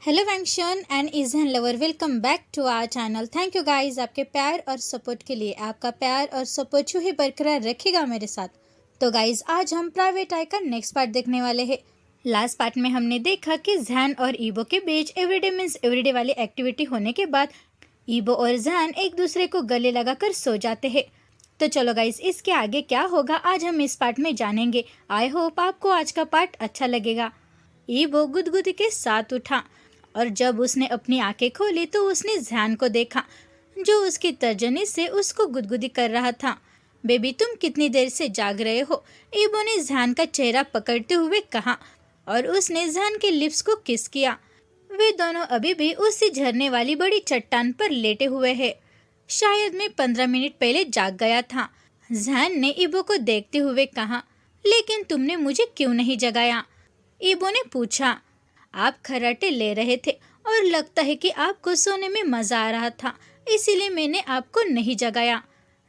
Hello वेंक्शन and इजहन lover, welcome back to our channel. Thank you guys आपके प्यार और सपोर्ट के लिए। आपका प्यार और सपोर्ट यूं ही बरकरार रखेगा मेरे साथ। तो गाइस आज हम प्राइवेट आई का नेक्स्ट पार्ट देखने वाले हैं। लास्ट पार्ट में हमने देखा कि जैन और ईबो के बीच एवरीडे मीन्स एवरीडे वाली एक्टिविटी होने के बाद ईबो और जैन एक दूसरे को गले लगाकर सो जाते हैं। तो चलो गाइस इसके आगे क्या होगा आज हम इस पार्ट में जानेंगे। आई होप आपको आज का पार्ट अच्छा लगेगा। ईबो गुदगुदी के साथ उठा और जब उसने अपनी आंखें खोली तो उसने जैन को देखा जो उसकी तर्जनी से उसको गुदगुदी कर रहा था। बेबी तुम कितनी देर से जाग रहे हो? ईबो ने जैन का चेहरा पकड़ते हुए कहा और उसने जैन के लिप्स को किस किया। वे दोनों अभी भी उसी झरने वाली बड़ी चट्टान पर लेटे हुए हैं। शायद मैं 15 मिनट पहले जाग गया था, जैन ने ईबो को देखते हुए कहा। लेकिन तुमने मुझे क्यों नहीं जगाया? ईबो ने पूछा। आप खर्राटे ले रहे थे और लगता है कि आपको सोने में मजा आ रहा था, इसीलिए मैंने आपको नहीं जगाया,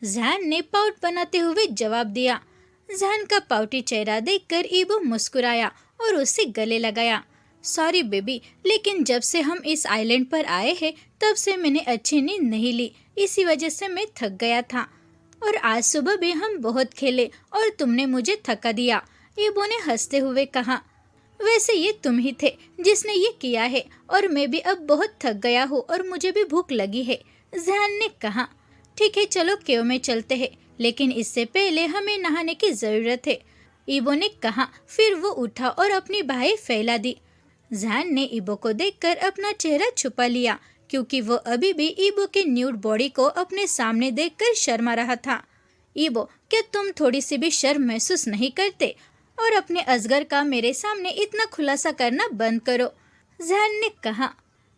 जैन ने पाउट बनाते हुए जवाब दिया। जैन का पाउटी चेहरा देखकर ईबो मुस्कुराया और उससे गले लगाया। सॉरी बेबी, लेकिन जब से हम इस आइलैंड पर आए हैं तब से मैंने अच्छी नींद नहीं ली, इसी वजह से मैं थक गया था। और आज सुबह भी हम बहुत खेले और तुमने मुझे थका दिया, ईबो ने हंसते हुए कहा। वैसे ये तुम ही थे जिसने ये किया है और मैं भी अब बहुत थक गया हूँ और मुझे भी भूख लगी है, जैन ने कहा। ठीक है चलो केव में चलते हैं, लेकिन इससे पहले हमें नहाने की जरूरत है, ईबो ने कहा। फिर वो उठा और अपनी बाहें फैला दी। जैन ने ईबो को देखकर अपना चेहरा छुपा लिया क्योंकि वो अभी भी ईबो के न्यूड बॉडी को अपने सामने देखकर शर्मा रहा था। ईबो, क्या तुम थोड़ी सी भी शर्म महसूस नहीं करते? और अपने असगर का मेरे सामने इतना खुलासा करना बंद करो, जैन ने कहा।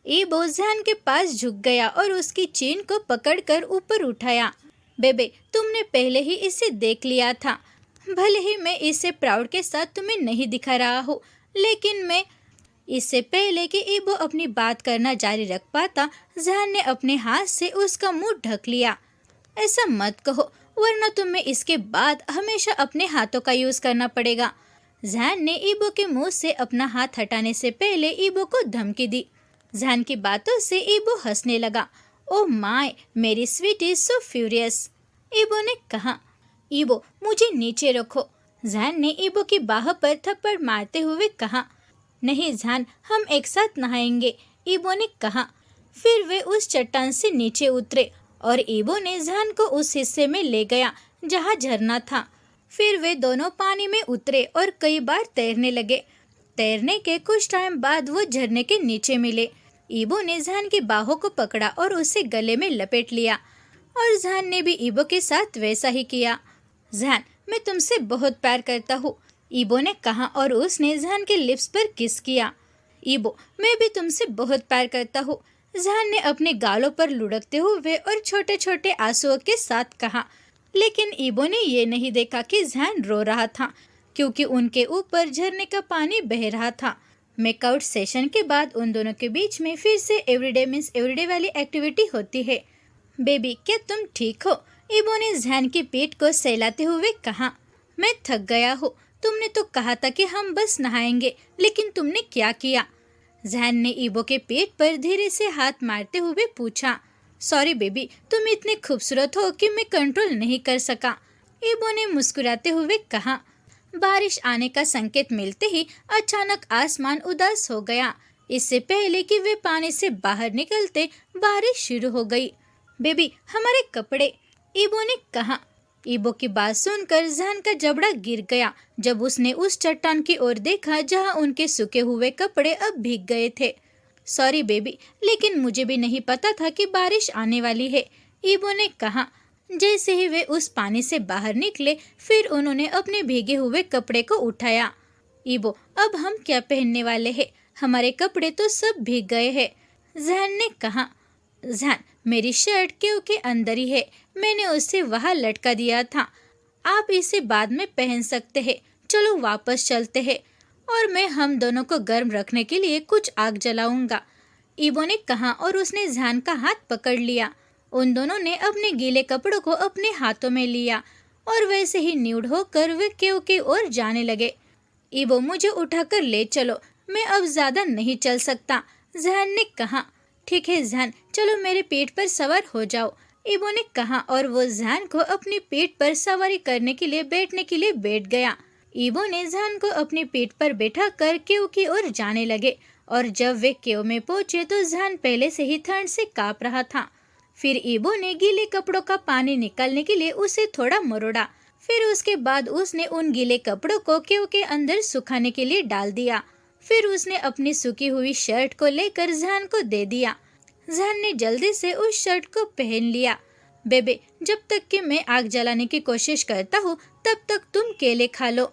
ईबो जैन के पास झुक गया और उसकी चीन को पकड़कर ऊपर उठाया। बेबे तुमने पहले ही इसे देख लिया था, भले ही मैं इसे प्राउड के साथ तुम्हें नहीं दिखा रहा हूँ, लेकिन मैं इससे पहले कि ईबो अपनी बात करना जारी रख पाता, जैन ने अपने हाथ से उसका मुंह ढक लिया। ऐसा मत कहो वरना तुम्हें इसके बाद हमेशा अपने हाथों का यूज करना पड़ेगा, जैन ने ईबो के मुंह से अपना हाथ हटाने से पहले ईबो को धमकी दी। जैन की बातों से ईबो हंसने लगा। ओह माय, मेरी स्वीट इज सो फ्यूरियस, ईबो ने कहा। ईबो मुझे नीचे रखो, जैन ने ईबो की बाह पर थप्पड़ मारते हुए कहा। नहीं जैन, हम एक साथ नहाएंगे, ईबो ने कहा। फिर वे उस चट्टान से नीचे उतरे और ईबो ने जैन को उस हिस्से में ले गया जहाँ झरना था। फिर वे दोनों पानी में उतरे और कई बार तैरने लगे। तैरने के कुछ टाइम बाद वो झरने के नीचे मिले। ईबो ने जैन की बाहों को पकड़ा और उसे गले में लपेट लिया और जैन ने भी ईबो के साथ वैसा ही किया। जैन, मैं तुमसे बहुत प्यार करता हूँ, ईबो ने कहा और उसने जैन के लिप्स पर किस किया। ईबो, मैं भी तुमसे बहुत प्यार करता हूँ, जैन ने अपने गालों पर लुढ़कते हुए और छोटे छोटे आंसुओं के साथ कहा। लेकिन ईबो ने ये नहीं देखा कि जैन रो रहा था क्योंकि उनके ऊपर झरने का पानी बह रहा था। मेकआउट सेशन के बाद उन दोनों के बीच में फिर से एवरीडे मीन्स एवरीडे वाली एक्टिविटी होती है। बेबी क्या तुम ठीक हो? ईबो ने जैन की पीठ को सहलाते हुए कहा। मैं थक गया हूँ, तुमने तो कहा था कि हम बस नहाएंगे, लेकिन तुमने क्या किया? जैन ने ईबो के पेट पर धीरे से हाथ मारते हुए पूछा। सॉरी बेबी, तुम इतने खूबसूरत हो कि मैं कंट्रोल नहीं कर सका, ईबो ने मुस्कुराते हुए कहा। बारिश आने का संकेत मिलते ही अचानक आसमान उदास हो गया। इससे पहले कि वे पानी से बाहर निकलते बारिश शुरू हो गई। बेबी हमारे कपड़े, ईबो ने कहा। ईबो की बात सुनकर जैन का जबड़ा गिर गया जब उसने उस चट्टान की ओर देखा जहां उनके सूखे हुए कपड़े अब भीग गए थे। सॉरी बेबी, लेकिन मुझे भी नहीं पता था कि बारिश आने वाली है, ईबो ने कहा। जैसे ही वे उस पानी से बाहर निकले फिर उन्होंने अपने भीगे हुए कपड़े को उठाया। ईबो, अब हम क्या पहनने वाले हैं? हमारे कपड़े तो सब भीग गए हैं, जैन ने कहा। जैन, मेरी शर्ट केव के अंदर ही है, मैंने उसे वहाँ लटका दिया था, आप इसे बाद में पहन सकते हैं। चलो वापस चलते हैं और मैं हम दोनों को गर्म रखने के लिए कुछ आग जलाऊंगा, ईबो ने कहा और उसने जैन का हाथ पकड़ लिया। उन दोनों ने अपने गीले कपड़ों को अपने हाथों में लिया और वैसे ही न्यूड होकर वे केव की ओर जाने लगे। ईबो मुझे उठाकर ले चलो, मैं अब ज्यादा नहीं चल सकता, जहान ने कहा, ठीक है जहान, चलो मेरे पीठ पर सवार हो जाओ। ईबो ने कहा और वो जहान को अपनी पीठ पर सवारी करने के लिए बैठने के लिए बैठ गया। ईबो ने जहान को अपनी पीठ पर बैठा कर केव की ओर जाने लगे और जब वे केव में पहुंचे तो जहान पहले से ही ठंड से कांप रहा था। फिर ईबो ने गीले कपड़ों का पानी निकालने के लिए उसे थोड़ा मरोड़ा। फिर उसके बाद उसने उन गीले कपड़ों को केव के अंदर सुखाने के लिए डाल दिया। फिर उसने अपनी सूखी हुई शर्ट को लेकर जहान को दे दिया। जहान ने जल्दी से उस शर्ट को पहन लिया। बेबे, जब तक कि मैं आग जलाने की कोशिश करता हूँ तब तक तुम केले खा लो।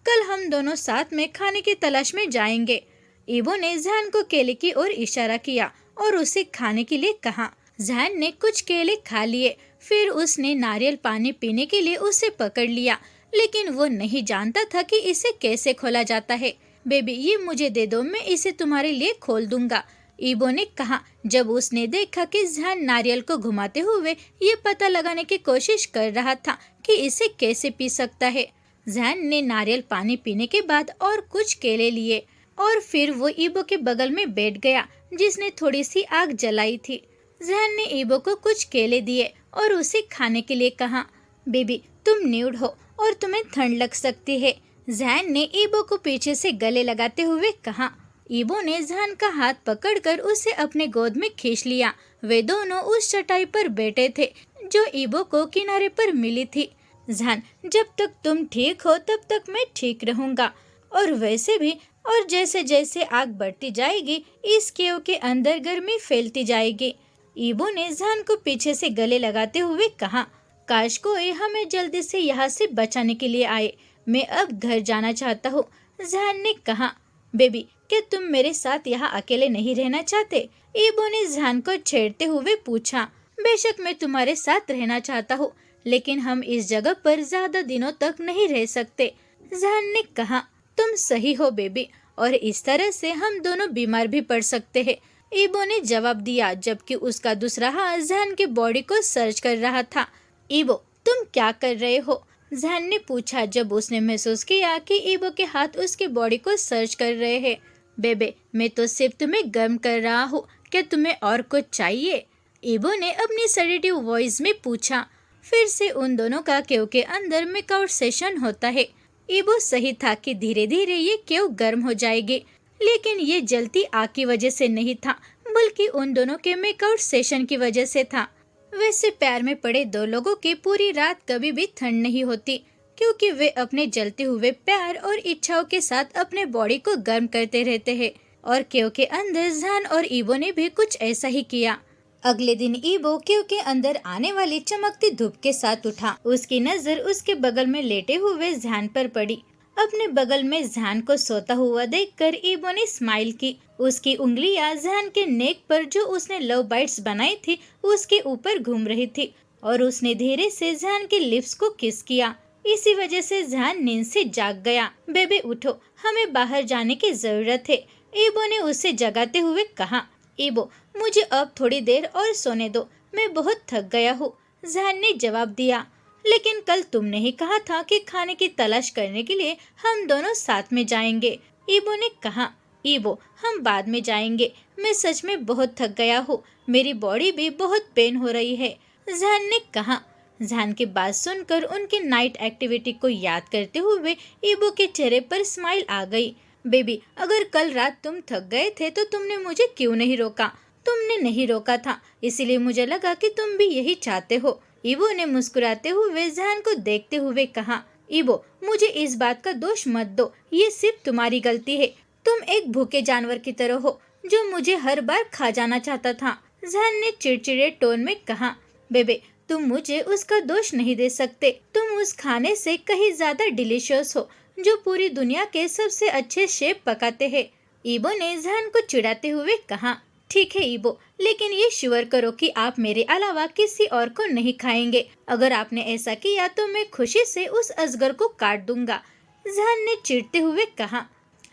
कल हम दोनों साथ में खाने की तलाश में जाएंगे। ईबो ने जहान को केले की ओर इशारा किया और उसे खाने के लिए कहा। जहान ने कुछ केले खा लिए। फिर उसने नारियल पानी पीने के लिए उसे पकड़ लिया, लेकिन वो नहीं जानता था कि इसे कैसे खोला जाता है। बेबी, ये मुझे दे दो, मैं इसे तुम्हारे लिए खोल दूंगा, ईबो ने कहा जब उसने देखा कि जहान नारियल को घुमाते हुए ये पता लगाने की कोशिश कर रहा था कि इसे कैसे पी सकता है। जहान ने नारियल पानी पीने के बाद और कुछ केले लिए और फिर वो ईबो के बगल में बैठ गया जिसने थोड़ी सी आग जलाई थी। जहान ने ईबो को कुछ केले दिए और उसे खाने के लिए कहा। बेबी, तुम न्यूड हो और तुम्हें ठंड लग सकती है, जहान ने ईबो को पीछे से गले लगाते हुए कहा। ईबो ने जहान का हाथ पकड़कर उसे अपने गोद में खींच लिया। वे दोनों उस चटाई पर बैठे थे जो ईबो को किनारे पर मिली थी। जहान, जब तक तुम ठीक हो तब तक मैं ठीक रहूंगा, और वैसे भी, और जैसे जैसे आग बढ़ती जाएगी इस केव के अंदर गर्मी फैलती जाएगी। ईबो ने जहान को पीछे से गले लगाते हुए कहा। काश कोई हमें जल्दी से यहाँ से बचाने के लिए आए, मैं अब घर जाना चाहता हूँ, जहान ने कहा। बेबी, क्या तुम मेरे साथ यहाँ अकेले नहीं रहना चाहते? ईबो ने जहान को छेड़ते हुए पूछा। बेशक मैं तुम्हारे साथ रहना चाहता हूँ, लेकिन हम इस जगह पर ज्यादा दिनों तक नहीं रह सकते, जहान ने कहा। तुम सही हो बेबी, और इस तरह से हम दोनों बीमार भी पड़ सकते हैं, ईबो ने जवाब दिया जबकि उसका दूसरा हाथ जहान के बॉडी को सर्च कर रहा था। ईबो, तुम क्या कर रहे हो? जहान ने पूछा जब उसने महसूस किया कि ईबो के हाथ उसके बॉडी को सर्च कर रहे हैं। बेबे, मैं तो सिर्फ तुम्हें गर्म कर रहा हूँ, क्या तुम्हें और कुछ चाहिए? ईबो ने अपनी सेडेटिव वॉइस में पूछा। फिर से उन दोनों का केव के अंदर मेकआउट सेशन होता है। ईबो सही था कि धीरे धीरे ये केव गर्म हो जाएगी, लेकिन ये जलती आग की वजह से नहीं था, बल्कि उन दोनों के मेकआउट सेशन की वजह से था। वैसे प्यार में पड़े दो लोगों की पूरी रात कभी भी ठंड नहीं होती, क्योंकि वे अपने जलते हुए प्यार और इच्छाओं के साथ अपने बॉडी को गर्म करते रहते हैं। और केव के अंदर जहान और ईबो ने भी कुछ ऐसा ही किया। अगले दिन ईबो केव के अंदर आने वाली चमकती धूप के साथ उठा। उसकी नजर उसके बगल में लेटे हुए जहान पर पड़ी। अपने बगल में जहान को सोता हुआ देखकर ईबो ने स्माइल की। उसकी उंगलियां जहान के नेक पर जो उसने लव बाइट्स बनाई थी उसके ऊपर घूम रही थी, और उसने धीरे से जहान के लिप्स को किस किया। इसी वजह से जहान नींद से जाग गया। बेबे उठो, हमें बाहर जाने की जरूरत है, ईबो ने उसे जगाते हुए कहा। ईबो, मुझे अब थोड़ी देर और सोने दो, मैं बहुत थक गया हूँ, जहान ने जवाब दिया। लेकिन कल तुमने ही कहा था कि खाने की तलाश करने के लिए हम दोनों साथ में जाएंगे, ईबो ने कहा। ईबो, हम बाद में जाएंगे, मैं सच में बहुत थक गया हूँ, मेरी बॉडी भी बहुत पेन हो रही है, जहान ने कहा। जहान की बात सुनकर उनकी नाइट एक्टिविटी को याद करते हुए ईबो के चेहरे पर स्माइल आ गई। बेबी, अगर कल रात तुम थक गए थे तो तुमने मुझे क्यों नहीं रोका? तुमने नहीं रोका था, इसीलिए मुझे लगा कि तुम भी यही चाहते हो, ईबो ने मुस्कुराते हुए जहान को देखते हुए कहा। ईबो, मुझे इस बात का दोष मत दो, ये सिर्फ तुम्हारी गलती है, तुम एक भूखे जानवर की तरह हो जो मुझे हर बार खा जाना चाहता था, जहान ने चिड़चिड़े टोन में कहा। बेबे, तुम मुझे उसका दोष नहीं दे सकते, तुम उस खाने से कहीं ज्यादा डिलीशियस हो जो पूरी दुनिया के सबसे अच्छे शेफ पकाते हैं, ईबो ने जहान को चिढ़ाते हुए कहा। ठीक है ईबो, लेकिन ये श्योर करो कि आप मेरे अलावा किसी और को नहीं खाएंगे, अगर आपने ऐसा किया तो मैं खुशी से उस अजगर को काट दूंगा, जहान ने चिढ़ते हुए कहा।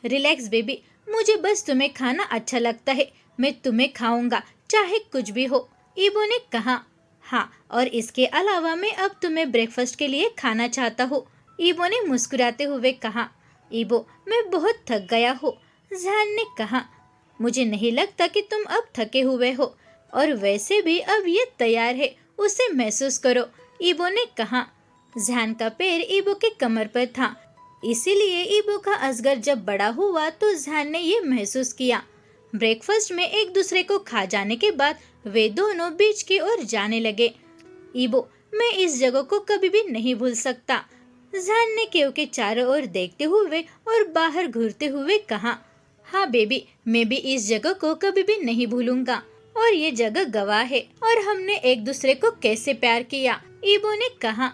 रिलैक्स बेबी, मुझे बस तुम्हें खाना अच्छा लगता है, मैं तुम्हें खाऊंगा चाहे कुछ भी हो, ईबो ने कहा। हाँ, और इसके अलावा मैं अब तुम्हें ब्रेकफास्ट के लिए खाना चाहता हूँ, ईबो ने मुस्कुराते हुए कहा। ईबो, मैं बहुत थक गया हूँ, जहान ने कहा। मुझे नहीं लगता कि तुम अब थके हुए हो, और वैसे भी अब ये तैयार है, उसे महसूस करो, ईबो ने कहा। जहान का पैर ईबो के कमर पर था, इसीलिए ईबो का असगर जब बड़ा हुआ तो जहान ने ये महसूस किया। ब्रेकफास्ट में एक दूसरे को खा जाने के बाद वे दोनों बीच की ओर जाने लगे। ईबो, मैं इस जगह को कभी भी नहीं भूल सकता, जहान ने केव के चारों ओर देखते हुए और बाहर घूरते हुए कहा। हाँ बेबी, मैं भी इस जगह को कभी भी नहीं भूलूंगा, और ये जगह गवाह है और हमने एक दूसरे को कैसे प्यार किया, ईबो ने कहा।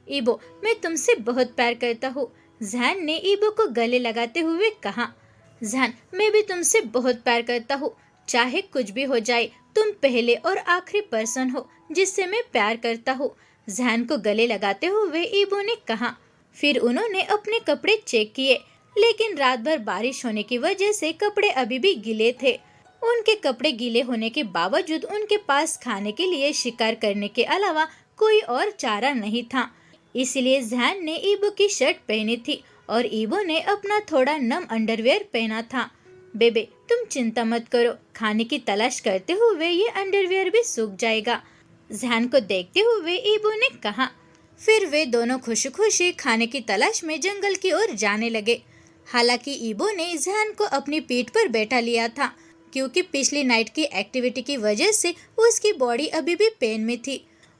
ईबो, मैं तुमसे बहुत प्यार करता हूँ, जहान ने ईबो को गले लगाते हुए कहा। जहान, मैं भी तुमसे बहुत प्यार करता हूँ, चाहे कुछ भी हो जाए, तुम पहले और आखिरी पर्सन हो जिससे मैं प्यार करता हूँ, जहान को गले लगाते हुए ईबो ने कहा। फिर उन्होंने अपने कपड़े चेक किए, लेकिन रात भर बारिश होने की वजह से कपड़े अभी भी गीले थे। उनके कपड़े गीले होने के बावजूद उनके पास खाने के लिए शिकार करने के अलावा कोई और चारा नहीं था, इसलिए जहान ने ईबो की शर्ट पहनी थी और ईबो ने अपना थोड़ा नम अंडरवेयर पहना था। बेबे, तुम चिंता मत करो, खाने की तलाश करते हुए ये अंडरवेयर भी सूख जाएगा, जहान को देखते हुए ईबो ने कहा। फिर वे दोनों खुशी खुशी खाने की तलाश में जंगल की ओर जाने लगे। हालांकि ईबो ने जहान को अपनी पीठ पर बैठा लिया था, क्योंकि पिछली नाइट की एक्टिविटी की वजह से उसकी बॉडी अभी भी पेन में थी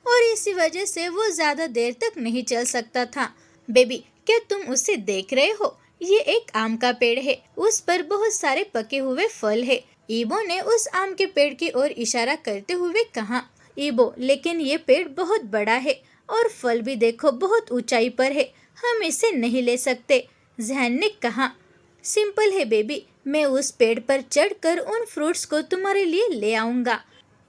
और इसी वजह से वो ज्यादा देर तक नहीं चल सकता था। बेबी, क्या तुम उसे देख रहे हो? ये एक आम का पेड़ है, उस पर बहुत सारे पके हुए फल है, ईबो ने उस आम के पेड़ की ओर इशारा करते हुए कहा। ईबो, लेकिन ये पेड़ बहुत बड़ा है और फल भी देखो बहुत ऊंचाई पर है, हम इसे नहीं ले सकते, जहान ने कहा। सिंपल है बेबी, मैं उस पेड़ पर चढ़कर उन फ्रूट्स को तुम्हारे लिए ले आऊंगा,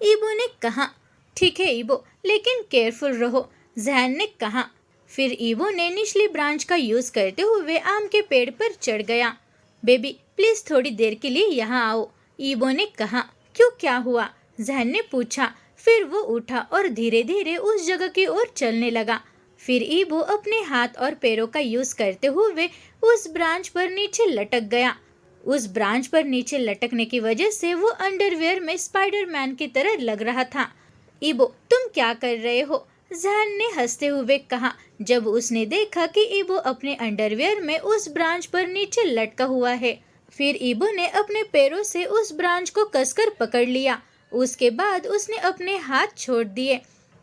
ईबो ने कहा। ठीक है ईबो, लेकिन केयरफुल रहो, जहान ने कहा। फिर ईबो ने निचली ब्रांच का यूज करते हुए आम के पेड़ पर चढ़ गया। बेबी, प्लीज थोड़ी देर के लिए यहाँ आओ, ईबो ने कहा। क्यों, क्या हुआ? जहान ने पूछा। फिर वो उठा और धीरे धीरे उस जगह की ओर चलने लगा। फिर ईबो अपने हाथ और पैरों का यूज करते हुए उस ब्रांच पर नीचे लटक गया। उस ब्रांच पर नीचे लटकने की वजह से वो अंडरवेयर में स्पाइडरमैन की तरह लग रहा था। ईबो, तुम क्या कर रहे हो? जहान ने हंसते हुए कहा, जब उसने देखा कि ईबो अपने अंडरवेयर में उस ब्रांच पर नीचे लटका हुआ है। फिर ईबो ने अपने पैरों से उस ब्रांच को कसकर पकड़ लिया। उसके बाद उसने अपने हाथ छोड़ दिए।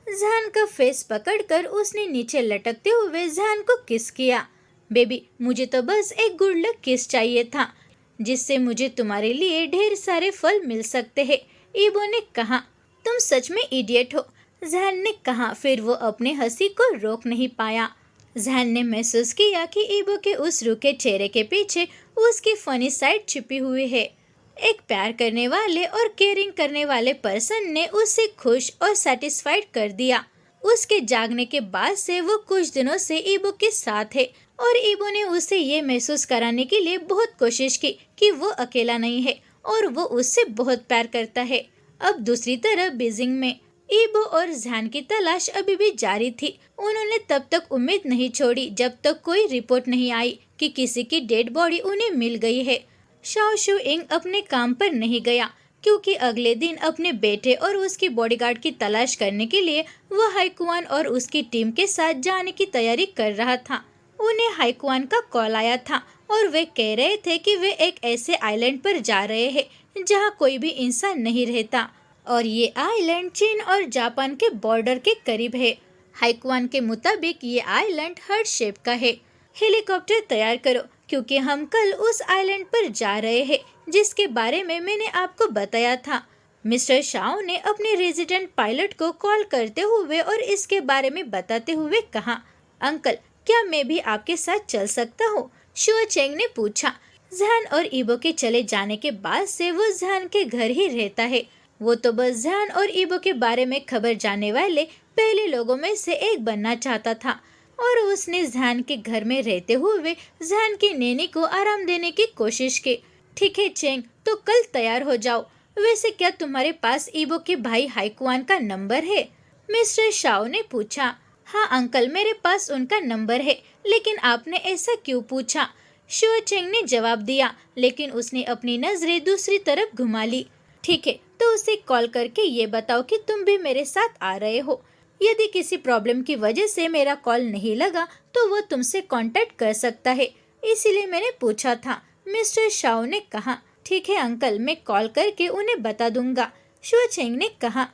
जहान का फेस पकड़कर उसने नीचे लटकते हुए जहान को किस किया। बेबी, मुझे तो बस एक गुड लक किस चाहिए था, जिससे मुझे तुम्हारे लिए ढेर सारे फल मिल सकते हैं, ईबो ने कहा। तुम सच में इडियट हो, जहान ने कहा। फिर वो अपने हंसी को रोक नहीं पाया। जहान ने महसूस किया कि ईबो के उस रुके चेहरे के पीछे उसकी फनी साइड छिपी हुई है। एक प्यार करने वाले और केयरिंग करने वाले पर्सन ने उसे खुश और सेटिस्फाइड कर दिया। उसके जागने के बाद से वो कुछ दिनों से ईबो के साथ है और ईबो ने उसे ये महसूस कराने के लिए बहुत कोशिश की कि वो अकेला नहीं है और वो उससे बहुत प्यार करता है। अब दूसरी तरफ बीजिंग में ईबो और जहान की तलाश अभी भी जारी थी। उन्होंने तब तक उम्मीद नहीं छोड़ी जब तक कोई रिपोर्ट नहीं आई कि किसी की डेड बॉडी उन्हें मिल गई है। शाओ शू इंग अपने काम पर नहीं गया, क्योंकि अगले दिन अपने बेटे और उसकी बॉडीगार्ड की तलाश करने के लिए वह हाइकुआन और उसकी टीम के साथ जाने की तैयारी कर रहा था। उन्हें हाइकुआन का कॉल आया था और वे कह रहे थे कि वे एक ऐसे आइलैंड पर जा रहे हैं जहां कोई भी इंसान नहीं रहता और ये आइलैंड चीन और जापान के बॉर्डर के करीब है। हाइकुआन के मुताबिक ये आइलैंड हार्ट शेप का है। हेलीकॉप्टर तैयार करो, क्योंकि हम कल उस आइलैंड पर जा रहे हैं जिसके बारे में मैंने आपको बताया था। मिस्टर शाओ ने अपने रेजिडेंट पायलट को कॉल करते हुए और इसके बारे में बताते हुए कहा। अंकल, क्या मैं भी आपके साथ चल सकता हूँ? शुआ चेंग ने पूछा। जहान और ईबो के चले जाने के बाद से वो जहान के घर ही रहता है। वो तो बस जहान और ईबो के बारे में खबर जानने वाले पहले लोगों में से एक बनना चाहता था और उसने जहान के घर में रहते हुए जहान की नैनी को आराम देने की कोशिश की। ठीक है चेंग, तो कल तैयार हो जाओ। वैसे क्या तुम्हारे पास ईबो के भाई हाइकुआन का नंबर है? मिस्टर शाओ ने पूछा। हाँ अंकल, मेरे पास उनका नंबर है, लेकिन आपने ऐसा क्यों पूछा? शुअ चेंग ने जवाब दिया, लेकिन उसने अपनी नजरें दूसरी तरफ घुमा ली। ठीक है, तो उसे कॉल करके ये बताओ कि तुम भी मेरे साथ आ रहे हो। यदि किसी प्रॉब्लम की वजह से मेरा कॉल नहीं लगा तो वो तुमसे कांटेक्ट कर सकता है, इसीलिए मैंने पूछा था, मिस्टर शाओ ने कहा। ठीक है अंकल, मैं कॉल करके उन्हें बता दूंगा, शुअ चेंग ने कहा।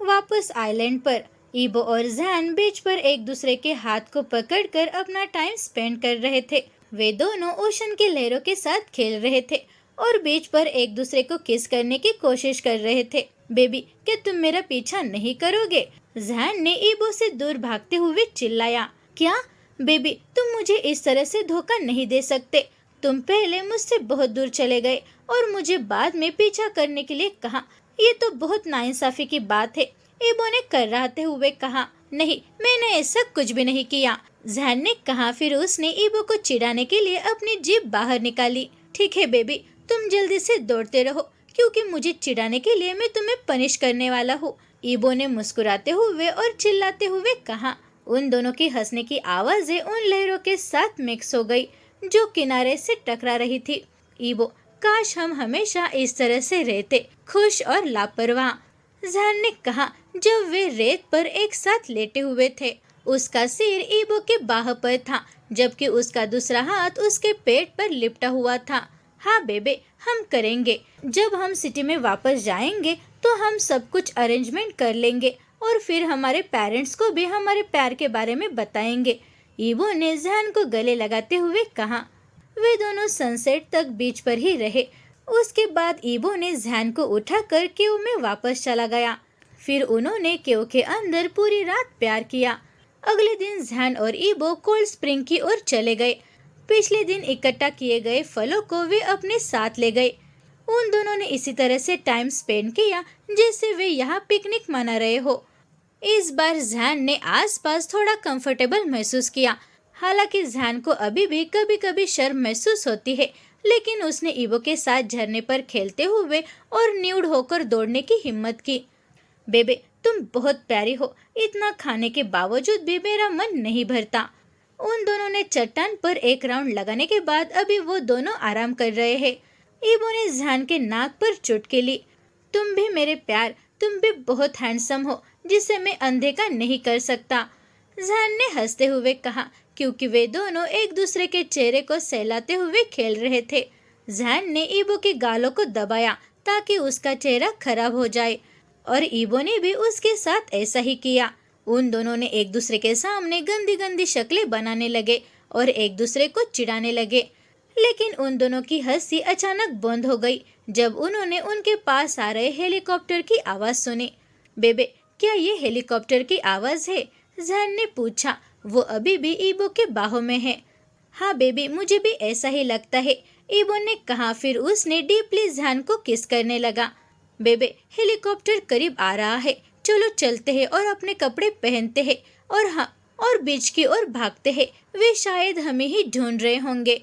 वापस आइलैंड पर ईबो और जैन बीच पर एक दूसरे के हाथ को पकड़कर अपना टाइम स्पेंड कर रहे थे। वे दोनों ओशन की लहरों के साथ खेल रहे थे और बीच पर एक दूसरे को किस करने की कोशिश कर रहे थे। बेबी, क्या तुम मेरा पीछा नहीं करोगे? जैन ने ईबो से दूर भागते हुए चिल्लाया। क्या? बेबी, तुम मुझे इस तरह से धोखा नहीं दे सकते। तुम पहले मुझसे बहुत दूर चले गए और मुझे बाद में पीछा करने के लिए कहा। ये तो बहुत नाइंसाफी की बात है, ईबो ने कर्राते हुए कहा। नहीं, मैंने ऐसा कुछ भी नहीं किया, जैन ने कहा। फिर उसने ईबो को चिढ़ाने के लिए अपनी जीभ बाहर निकाली। ठीक है बेबी, तुम जल्दी से दौड़ते रहो, क्योंकि मुझे चिढ़ाने के लिए मैं तुम्हें पनिश करने वाला हूँ, ईबो ने मुस्कुराते हुए और चिल्लाते हुए कहा। उन दोनों की हंसने की आवाजें उन लहरों के साथ मिक्स हो गई जो किनारे से टकरा रही थी। ईबो, काश हम हमेशा इस तरह से रहते, खुश और लापरवाह, जैन ने कहा जब वे रेत पर एक साथ लेटे हुए थे। उसका सिर ईबो के बाह पर था, जबकि उसका दूसरा हाथ उसके पेट पर लिपटा हुआ था। हाँ बेबे, हम करेंगे। जब हम सिटी में वापस जाएंगे तो हम सब कुछ अरेंजमेंट कर लेंगे और फिर हमारे पेरेंट्स को भी हमारे प्यार के बारे में बताएंगे, ईबो ने जैन को गले लगाते हुए कहा। वे दोनों सनसेट तक बीच पर ही रहे। उसके बाद ईबो ने जैन को उठाकर केव में वापस चला गया। फिर उन्होंने केव के अंदर पूरी रात प्यार किया। अगले दिन जैन और ईबो कोल्ड स्प्रिंग की ओर चले गए। पिछले दिन इकट्ठा किए गए फलों को वे अपने साथ ले गए। उन दोनों ने इसी तरह से टाइम स्पेंड किया जैसे वे यहाँ पिकनिक मना रहे हो। इस बार जैन ने आसपास थोड़ा कंफर्टेबल महसूस किया। हालांकि जैन को अभी भी कभी कभी शर्म महसूस होती है, लेकिन उसने ईबो के साथ झरने पर खेलते हुए और न्यूड होकर दौड़ने की हिम्मत की। बेबे, तुम बहुत प्यारी हो, इतना खाने के बावजूद भी मेरा मन नहीं भरता। उन दोनों ने चट्टान पर एक राउंड लगाने के बाद अभी वो दोनों आराम कर रहे हैं। ईबो ने जैन के नाक पर चुटकी ली। तुम भी मेरे प्यार, तुम भी बहुत हैंडसम हो, जिसे मैं अनदेखा नहीं कर सकता, जैन ने हंसते हुए कहा, क्योंकि वे दोनों एक दूसरे के चेहरे को सहलाते हुए खेल रहे थे। जैन ने ईबो के गालों को दबाया ताकि उसका चेहरा खराब हो जाए और ईबो ने भी उसके साथ ऐसा ही किया। उन दोनों ने एक दूसरे के सामने गंदी गंदी शक्लें बनाने लगे और एक दूसरे को चिढ़ाने लगे। लेकिन उन दोनों की हंसी अचानक बंद हो गई जब उन्होंने उनके पास आ रहे हेलीकॉप्टर की आवाज सुनी। बेबे, क्या ये हेलीकॉप्टर की आवाज है? जैन ने पूछा। वो अभी भी ईबो के बाहों में है। हाँ बेबी, मुझे भी ऐसा ही लगता है, ईबो ने कहा। फिर उसने डीपली जैन को किस करने लगा। बेबे, हेलीकॉप्टर करीब आ रहा है, चलो चलते हैं और अपने कपड़े पहनते हैं और बीच की ओर भागते हैं, वे शायद हमें ही ढूंढ रहे होंगे,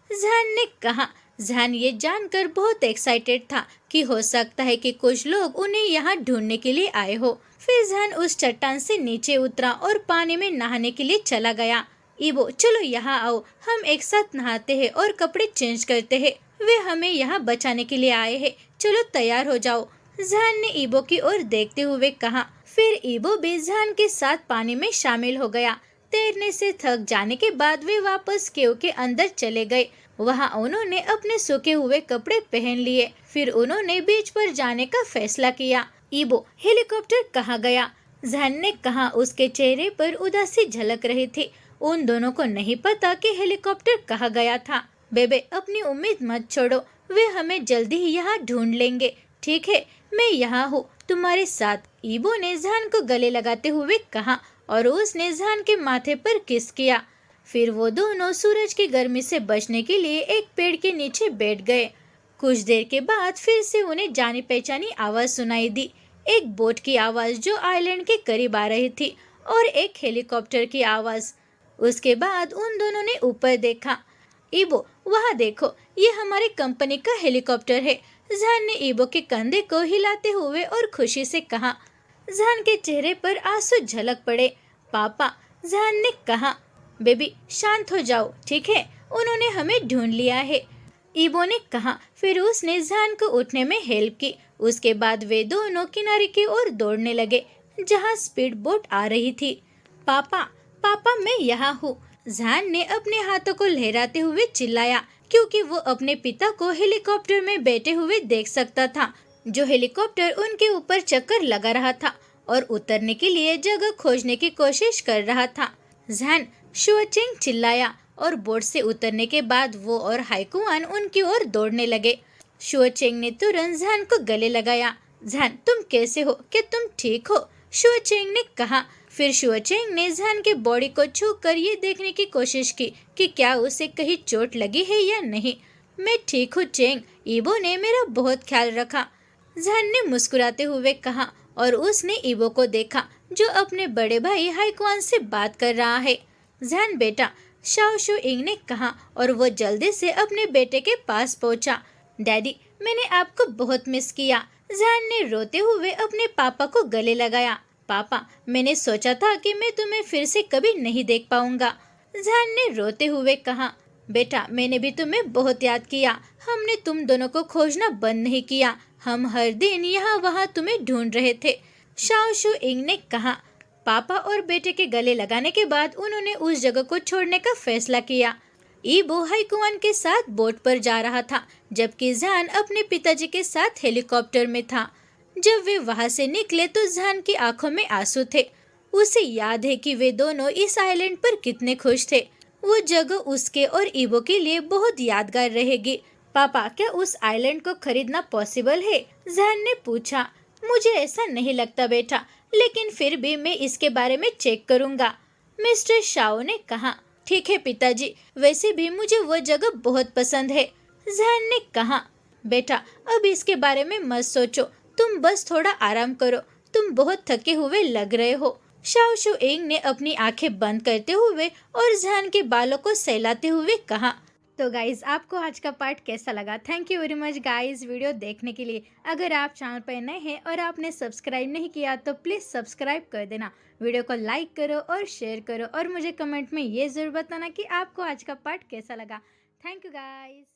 जैन ने कहा। जैन ये जानकर बहुत एक्साइटेड था कि हो सकता है कि कुछ लोग उन्हें यहाँ ढूंढने के लिए आए हो। फिर जैन उस चट्टान से नीचे उतरा और पानी में नहाने के लिए चला गया। ईबो, चलो यहाँ आओ, हम एक साथ नहाते हैं और कपड़े चेंज करते हैं, वे हमें यहाँ बचाने के लिए आए हैं, चलो तैयार हो जाओ, जैन ने ईबो की ओर देखते हुए कहा। फिर ईबो भी जैन के साथ पानी में शामिल हो गया। तैरने से थक जाने के बाद वे वापस केव के अंदर चले गए। वहाँ उन्होंने अपने सूखे हुए कपड़े पहन लिए। फिर उन्होंने बीच पर जाने का फैसला किया। ईबो, हेलीकॉप्टर कहाँ गया? जैन ने कहा। उसके चेहरे पर उदासी झलक रही थी। उन दोनों को नहीं पता कि हेलीकॉप्टर कहाँ गया था। बेबे, अपनी उम्मीद मत छोड़ो, वे हमें जल्दी ही यहाँ ढूंढ लेंगे, ठीक है? मैं यहाँ हूँ तुम्हारे साथ, ईबो ने जैन को गले लगाते हुए कहा और उसने जैन के माथे पर किस किया। फिर वो दोनों सूरज की गर्मी से बचने के लिए एक पेड़ के नीचे बैठ गए। कुछ देर के बाद फिर से उन्हें जानी पहचानी आवाज सुनाई दी, एक बोट की आवाज जो आइलैंड के करीब आ रही थी और एक हेलीकॉप्टर की आवाज। उसके बाद उन दोनों ने ऊपर देखा। ईबो, वहाँ देखो, ये हमारी कंपनी का हेलीकॉप्टर है, जैन ने ईबो के कंधे को हिलाते हुए और खुशी से कहा। जैन के चेहरे पर आंसू झलक पड़े। पापा, जैन ने कहा। बेबी, शांत हो जाओ, ठीक है? उन्होंने हमें ढूंढ लिया है, ईबो ने कहा। फिर उसने जान को उठने में हेल्प की। उसके बाद वे दोनों किनारे की ओर दौड़ने लगे जहाँ स्पीड बोट आ रही थी। पापा, पापा, मैं यहाँ हूँ, जान ने अपने हाथों को लहराते हुए चिल्लाया, क्योंकि वो अपने पिता को हेलीकॉप्टर में बैठे हुए देख सकता था, जो हेलीकॉप्टर उनके ऊपर चक्कर लगा रहा था और उतरने के लिए जगह खोजने की कोशिश कर रहा था। जान, शुअचेंग चिल्लाया और बोट से उतरने के बाद वो और हाइकुआन उनकी ओर दौड़ने लगे। शुअचेंग ने तुरंत जान को गले लगाया। जान, तुम कैसे हो? क्या तुम ठीक हो? शुअचेंग ने कहा। फिर शुअचेंग ने जान के बॉडी को छू कर ये देखने की कोशिश की कि क्या उसे कहीं चोट लगी है या नहीं। मैं ठीक हूँ चेंग, ईबो ने मेरा बहुत ख्याल रखा, जान ने मुस्कुराते हुए कहा और उसने ईबो को देखा जो अपने बड़े भाई हाइकुआन से बात कर रहा है। जान बेटा, शाओ शू इंग ने कहा और वो जल्दी से अपने बेटे के पास पहुंचा। डैडी, मैंने आपको बहुत मिस किया, जान ने रोते हुए अपने पापा को गले लगाया। पापा, मैंने सोचा था कि मैं तुम्हें फिर से कभी नहीं देख पाऊंगा, जान ने रोते हुए कहा। बेटा, मैंने भी तुम्हें बहुत याद किया, हमने तुम दोनों को खोजना बंद नहीं किया, हम हर दिन यहाँ वहाँ तुम्हें ढूंढ रहे थे, शाओ शू इंग ने कहा। पापा और बेटे के गले लगाने के बाद उन्होंने उस जगह को छोड़ने का फैसला किया। ईबो हाइकुआन के साथ बोट पर जा रहा था, जबकि जान अपने पिताजी के साथ हेलीकॉप्टर में था। जब वे वहां से निकले तो जान की आंखों में आंसू थे। उसे याद है कि वे दोनों इस आइलैंड पर कितने खुश थे। वो जगह उसके और ईबो के लिए बहुत यादगार रहेगी। पापा, क्या उस आइलैंड को खरीदना पॉसिबल है? जान ने पूछा। मुझे ऐसा नहीं लगता बेटा, लेकिन फिर भी मैं इसके बारे में चेक करूंगा, मिस्टर शाओ ने कहा। ठीक है पिताजी, वैसे भी मुझे वो जगह बहुत पसंद है, जान ने कहा। बेटा, अब इसके बारे में मत सोचो, तुम बस थोड़ा आराम करो, तुम बहुत थके हुए लग रहे हो, शाओ शू इंग ने अपनी आंखें बंद करते हुए और जान के बालों को सहलाते हुए कहा। तो गाइज, आपको आज का पार्ट कैसा लगा? Thank you very much guys video देखने के लिए। अगर आप चैनल पर नए हैं और आपने सब्सक्राइब नहीं किया तो प्लीज़ सब्सक्राइब कर देना, वीडियो को लाइक करो और शेयर करो और मुझे कमेंट में ये ज़रूर बताना कि आपको आज का पार्ट कैसा लगा। Thank you guys.